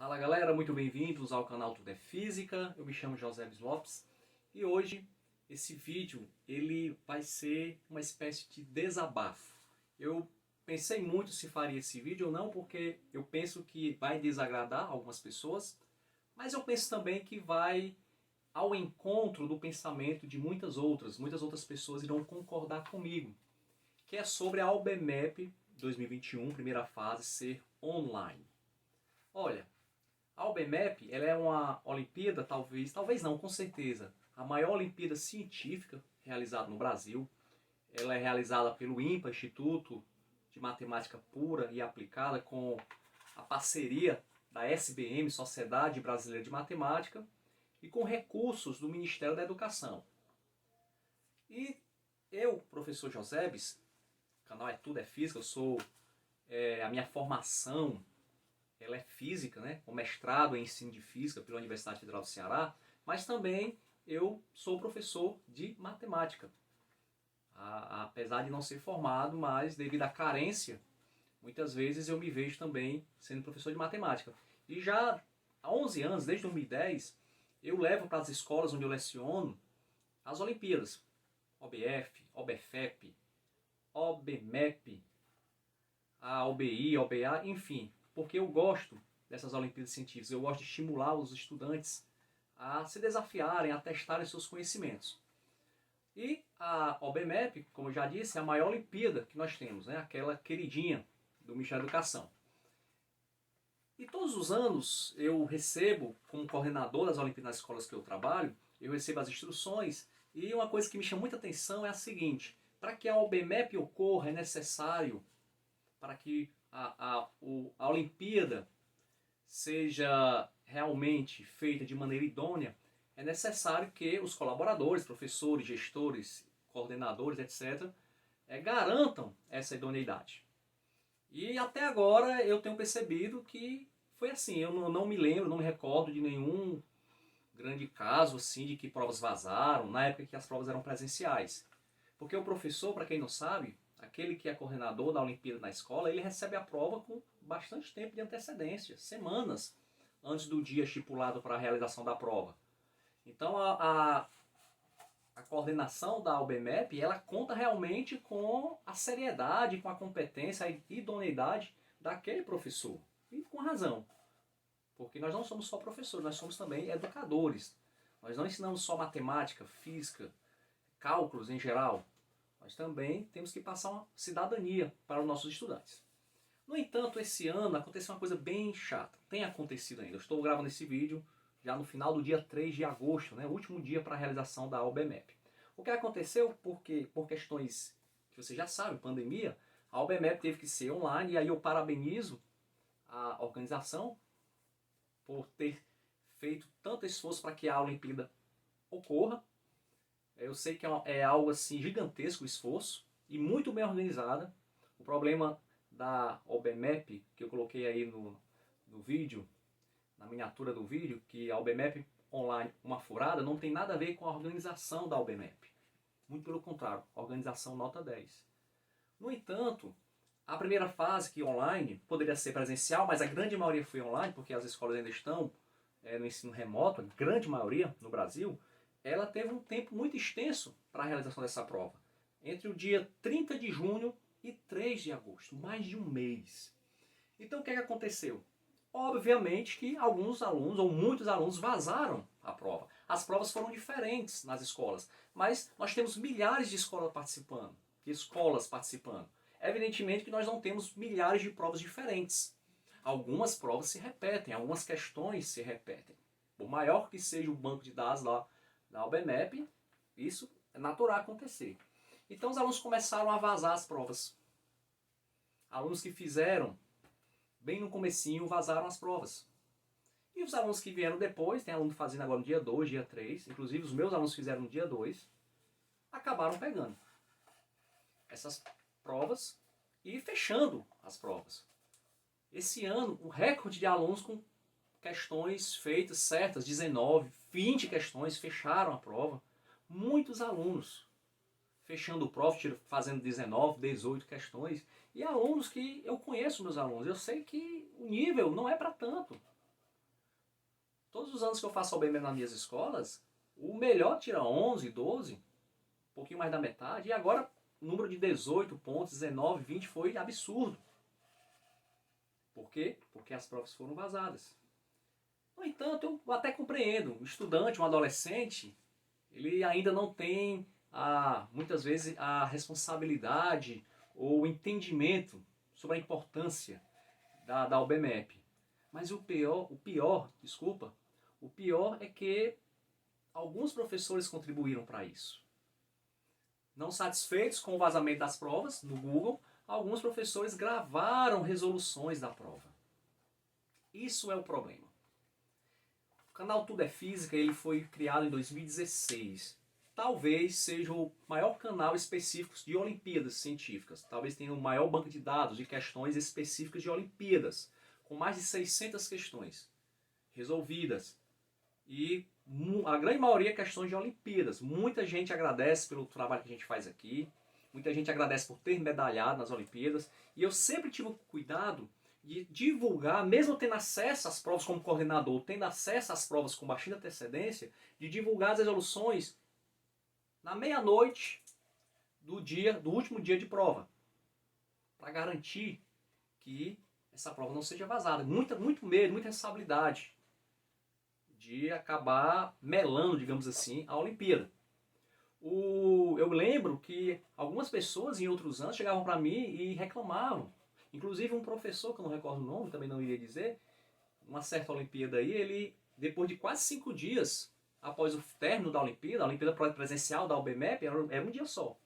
Fala galera, muito bem-vindos ao canal Tudo é Física. Eu me chamo José Lopes e hoje esse vídeo ele vai ser uma espécie de desabafo. Eu pensei muito se faria esse vídeo ou não, porque eu penso que vai desagradar algumas pessoas, mas eu penso também que vai ao encontro do pensamento de muitas outras pessoas irão concordar comigo, que é sobre a AOBMEP 2021, primeira fase, ser online. Olha, a AOBMEP ela é uma Olimpíada, talvez não, com certeza, a maior Olimpíada científica realizada no Brasil. Ela é realizada pelo INPA, Instituto de Matemática Pura e Aplicada, com a parceria da SBM, Sociedade Brasileira de Matemática, e com recursos do Ministério da Educação. E eu, professor Josebes, o canal Tudo é Física, a minha formação ela é física, né? Com mestrado em ensino de física pela Universidade Federal do Ceará, mas também eu sou professor de matemática. Apesar de não ser formado, mas devido à carência, muitas vezes eu me vejo também sendo professor de matemática. E já há 11 anos, desde 2010, eu levo para as escolas onde eu leciono as Olimpíadas. OBF, OBFEP, OBMEP, a OBI, OBA, enfim. Porque eu gosto dessas Olimpíadas Científicas, eu gosto de estimular os estudantes a se desafiarem, a testarem seus conhecimentos. E a OBMEP, como eu já disse, é a maior Olimpíada que nós temos, né? Aquela queridinha do Ministério da Educação. E todos os anos eu recebo, como coordenador das Olimpíadas nas escolas que eu trabalho, eu recebo as instruções, e uma coisa que me chama muita atenção é a seguinte: para que a OBMEP ocorra é necessário, para que a Olimpíada seja realmente feita de maneira idônea, é necessário que os colaboradores, professores, gestores, coordenadores, etc., garantam essa idoneidade. E até agora eu tenho percebido que foi assim. Eu não me lembro, não me recordo de nenhum grande caso assim de que provas vazaram, na época que as provas eram presenciais. Porque o professor, para quem não sabe, aquele que é coordenador da Olimpíada na escola, ele recebe a prova com bastante tempo de antecedência, semanas antes do dia estipulado para a realização da prova. Então a coordenação da AOBMEP, ela conta realmente com a seriedade, com a competência, a idoneidade daquele professor. E com razão. Porque nós não somos só professores, nós somos também educadores. Nós não ensinamos só matemática, física, cálculos em geral. Nós também temos que passar uma cidadania para os nossos estudantes. No entanto, esse ano aconteceu uma coisa bem chata. Tem acontecido ainda. Eu estou gravando esse vídeo já no final do dia 3 de agosto, né, o último dia para a realização da AOBMEP. O que aconteceu, porque por questões que você já sabe, pandemia, a AOBMEP teve que ser online, e aí eu parabenizo a organização por ter feito tanto esforço para que a Olimpíada ocorra. Eu sei que é algo assim gigantesco o esforço e muito bem organizada. O problema da OBMEP, que eu coloquei aí no vídeo, na miniatura do vídeo, que a OBMEP online, uma furada, não tem nada a ver com a organização da OBMEP. Muito pelo contrário, organização nota 10. No entanto, a primeira fase, que online, poderia ser presencial, mas a grande maioria foi online, porque as escolas ainda estão no ensino remoto, a grande maioria no Brasil, ela teve um tempo muito extenso para a realização dessa prova. Entre o dia 30 de junho e 3 de agosto, mais de um mês. Então o que aconteceu? Obviamente que alguns alunos, ou muitos alunos, vazaram a prova. As provas foram diferentes nas escolas, mas nós temos milhares de escolas participando. Evidentemente que nós não temos milhares de provas diferentes. Algumas provas se repetem, algumas questões se repetem. Por maior que seja o banco de dados lá da AOBMEP, isso é natural acontecer. Então os alunos começaram a vazar as provas. Alunos que fizeram bem no comecinho vazaram as provas. E os alunos que vieram depois, tem aluno fazendo agora no dia 2, dia 3, inclusive os meus alunos fizeram no dia 2, acabaram pegando essas provas e fechando as provas. Esse ano, o recorde de alunos com questões feitas certas, 19, 20 questões, fecharam a prova. Muitos alunos fechando o prova, fazendo 19, 18 questões. E alunos que eu conheço, meus alunos, eu sei que o nível não é para tanto. Todos os anos que eu faço OBM nas minhas escolas, o melhor tira 11, 12, um pouquinho mais da metade, e agora o número de 18 pontos, 19, 20 foi absurdo. Por quê? Porque as provas foram vazadas. No entanto, eu até compreendo, um estudante, um adolescente, ele ainda não tem, muitas vezes, a responsabilidade ou o entendimento sobre a importância da OBMEP. Mas o pior é que alguns professores contribuíram para isso. Não satisfeitos com o vazamento das provas no Google, alguns professores gravaram resoluções da prova. Isso é o problema. O canal Tudo é Física, ele foi criado em 2016. Talvez seja o maior canal específico de Olimpíadas científicas. Talvez tenha o maior banco de dados de questões específicas de Olimpíadas, com mais de 600 questões resolvidas. E a grande maioria questões de Olimpíadas. Muita gente agradece pelo trabalho que a gente faz aqui. Muita gente agradece por ter medalhado nas Olimpíadas. E eu sempre tive o cuidado de divulgar, mesmo tendo acesso às provas como coordenador, tendo acesso às provas com bastante antecedência, de divulgar as resoluções na meia-noite do último dia de prova, para garantir que essa prova não seja vazada. Muito medo, muita responsabilidade de acabar melando, digamos assim, a Olimpíada. Eu lembro que algumas pessoas em outros anos chegavam para mim e reclamavam. Inclusive um professor, que eu não recordo o nome, também não iria dizer, uma certa Olimpíada aí, ele, depois de quase 5 dias, após o término da Olimpíada, a Olimpíada presencial da OBMEP era um dia só,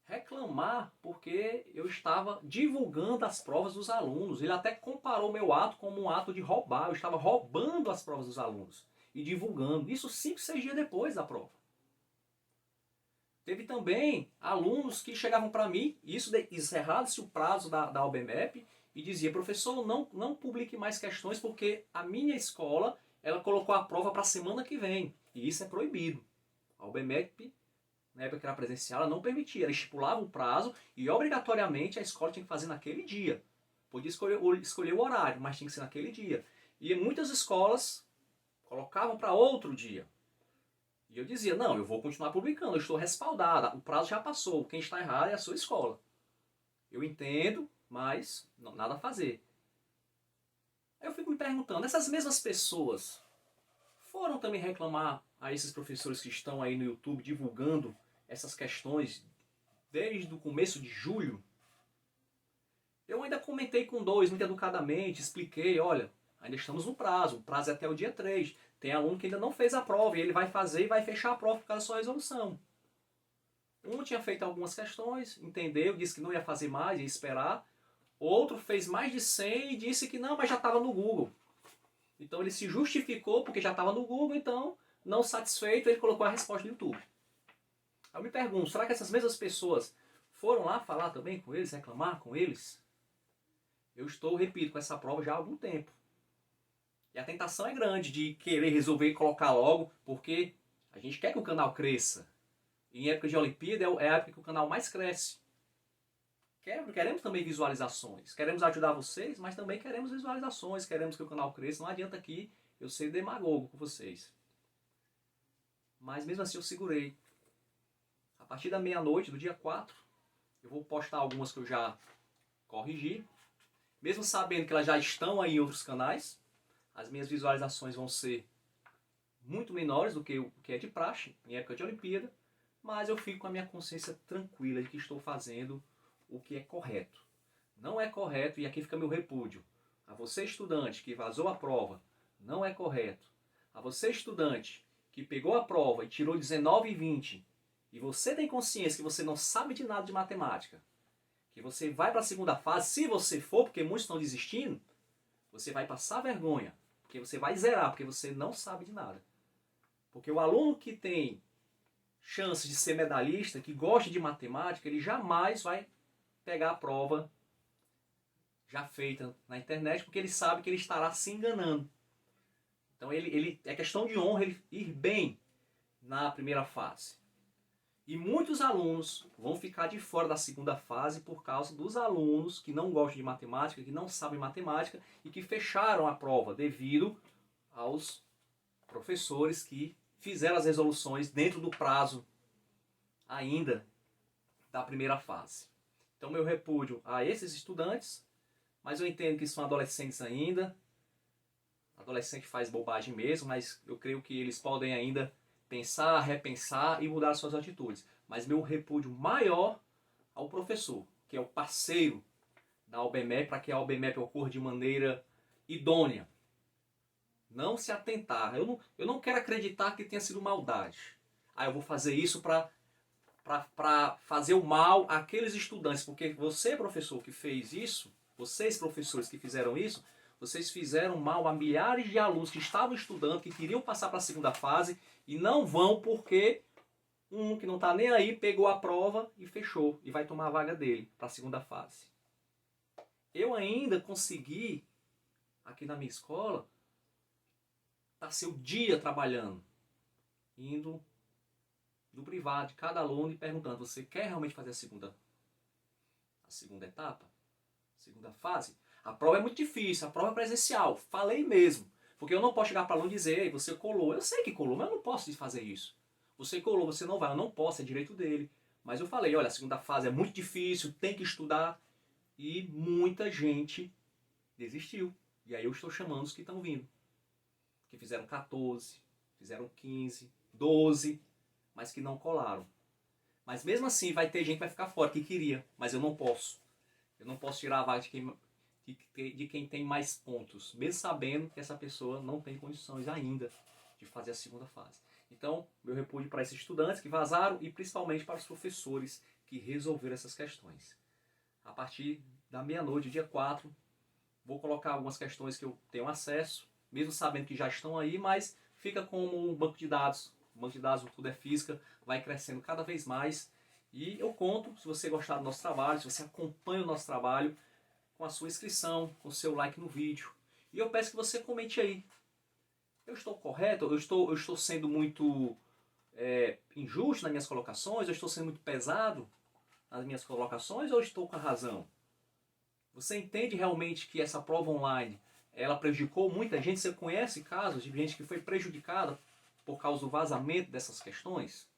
reclamar porque eu estava divulgando as provas dos alunos. Ele até comparou meu ato como um ato de roubar. Eu estava roubando as provas dos alunos e divulgando. Isso 5, 6 dias depois da prova. Teve também alunos que chegavam para mim, encerrado-se o prazo da OBMEP, e dizia: professor, não publique mais questões porque a minha escola ela colocou a prova para a semana que vem. E isso é proibido. A OBMEP, na época que era presencial, ela não permitia. Ela estipulava um prazo e obrigatoriamente a escola tinha que fazer naquele dia. Podia escolher o horário, mas tinha que ser naquele dia. E muitas escolas colocavam para outro dia. E eu dizia: não, eu vou continuar publicando, eu estou respaldada, o prazo já passou, quem está errado é a sua escola. Eu entendo, mas nada a fazer. Aí eu fico me perguntando, essas mesmas pessoas foram também reclamar a esses professores que estão aí no YouTube divulgando essas questões desde o começo de julho? Eu ainda comentei com 2, muito educadamente, expliquei: olha, ainda estamos no prazo, o prazo é até o dia 3. Tem aluno que ainda não fez a prova e ele vai fazer e vai fechar a prova por causa da sua resolução. Um tinha feito algumas questões, entendeu, disse que não ia fazer mais, ia esperar. Outro fez mais de 100 e disse que não, mas já estava no Google. Então ele se justificou porque já estava no Google, então, não satisfeito, ele colocou a resposta no YouTube. Aí eu me pergunto, será que essas mesmas pessoas foram lá falar também com eles, reclamar com eles? Eu estou, repito, com essa prova já há algum tempo. E a tentação é grande de querer resolver e colocar logo, porque a gente quer que o canal cresça. E em época de Olimpíada é a época que o canal mais cresce. Queremos também visualizações. Queremos ajudar vocês, mas também queremos visualizações. Queremos que o canal cresça. Não adianta aqui eu ser demagogo com vocês. Mas mesmo assim eu segurei. A partir da meia-noite do dia 4, eu vou postar algumas que eu já corrigi. Mesmo sabendo que elas já estão aí em outros canais, as minhas visualizações vão ser muito menores do que o que é de praxe em época de Olimpíada, mas eu fico com a minha consciência tranquila de que estou fazendo o que é correto. Não é correto, e aqui fica meu repúdio, a você estudante que vazou a prova, não é correto. A você estudante que pegou a prova e tirou 19 e 20, e você tem consciência que você não sabe de nada de matemática, que você vai para a segunda fase, se você for, porque muitos estão desistindo, você vai passar vergonha, porque você vai zerar, porque você não sabe de nada. Porque o aluno que tem chances de ser medalhista, que gosta de matemática, ele jamais vai pegar a prova já feita na internet, porque ele sabe que ele estará se enganando. Então é questão de honra ele ir bem na primeira fase. E muitos alunos vão ficar de fora da segunda fase por causa dos alunos que não gostam de matemática, que não sabem matemática e que fecharam a prova devido aos professores que fizeram as resoluções dentro do prazo ainda da primeira fase. Então, meu repúdio a esses estudantes, mas eu entendo que são adolescentes ainda. Adolescente faz bobagem mesmo, mas eu creio que eles podem ainda pensar, repensar e mudar suas atitudes. Mas meu repúdio maior ao professor, que é o parceiro da AUBEMEP, para que a AUBEMEP ocorra de maneira idônea. Não se atentar. Eu não quero acreditar que tenha sido maldade. Eu vou fazer isso para fazer o mal àqueles estudantes. Porque você, professor, que fez isso, vocês, professores que fizeram isso, vocês fizeram mal a milhares de alunos que estavam estudando, que queriam passar para a segunda fase e não vão porque um que não está nem aí pegou a prova e fechou e vai tomar a vaga dele para a segunda fase. Eu ainda consegui, aqui na minha escola, passei o dia trabalhando, indo do privado de cada aluno e perguntando: você quer realmente fazer a segunda etapa? A segunda fase? A prova é muito difícil, a prova é presencial. Falei mesmo. Porque eu não posso chegar para o aluno e dizer: ei, você colou. Eu sei que colou, mas eu não posso fazer isso. Você colou, você não vai. Eu não posso, é direito dele. Mas eu falei: olha, a segunda fase é muito difícil, tem que estudar. E muita gente desistiu. E aí eu estou chamando os que estão vindo. Que fizeram 14, fizeram 15, 12, mas que não colaram. Mas mesmo assim vai ter gente que vai ficar fora, que queria. Mas eu não posso. Eu não posso tirar a vaga de quem tem mais pontos, mesmo sabendo que essa pessoa não tem condições ainda de fazer a segunda fase. Então, meu repúdio para esses estudantes que vazaram e principalmente para os professores que resolveram essas questões. A partir da meia-noite, dia 4, vou colocar algumas questões que eu tenho acesso, mesmo sabendo que já estão aí, mas fica como um banco de dados. O banco de dados do Tudo é Física vai crescendo cada vez mais. E eu conto, se você gostar do nosso trabalho, se você acompanha o nosso trabalho, com a sua inscrição, com o seu like no vídeo. E eu peço que você comente aí. Eu estou correto? Eu estou sendo muito injusto nas minhas colocações? Eu estou sendo muito pesado nas minhas colocações? Ou eu estou com a razão? Você entende realmente que essa prova online ela prejudicou muita gente? Você conhece casos de gente que foi prejudicada por causa do vazamento dessas questões?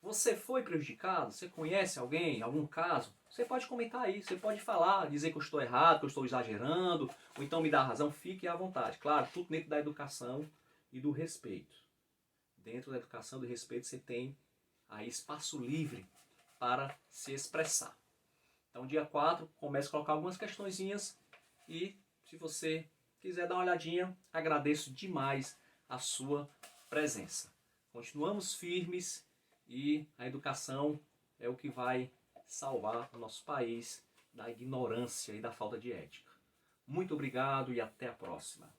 Você foi prejudicado? Você conhece alguém, algum caso? Você pode comentar aí, você pode falar, dizer que eu estou errado, que eu estou exagerando, ou então me dar razão, fique à vontade. Claro, tudo dentro da educação e do respeito. Dentro da educação e do respeito você tem aí espaço livre para se expressar. Então, dia 4, comece a colocar algumas questõezinhas e, se você quiser dar uma olhadinha, agradeço demais a sua presença. Continuamos firmes e a educação é o que vai salvar o nosso país da ignorância e da falta de ética. Muito obrigado e até a próxima.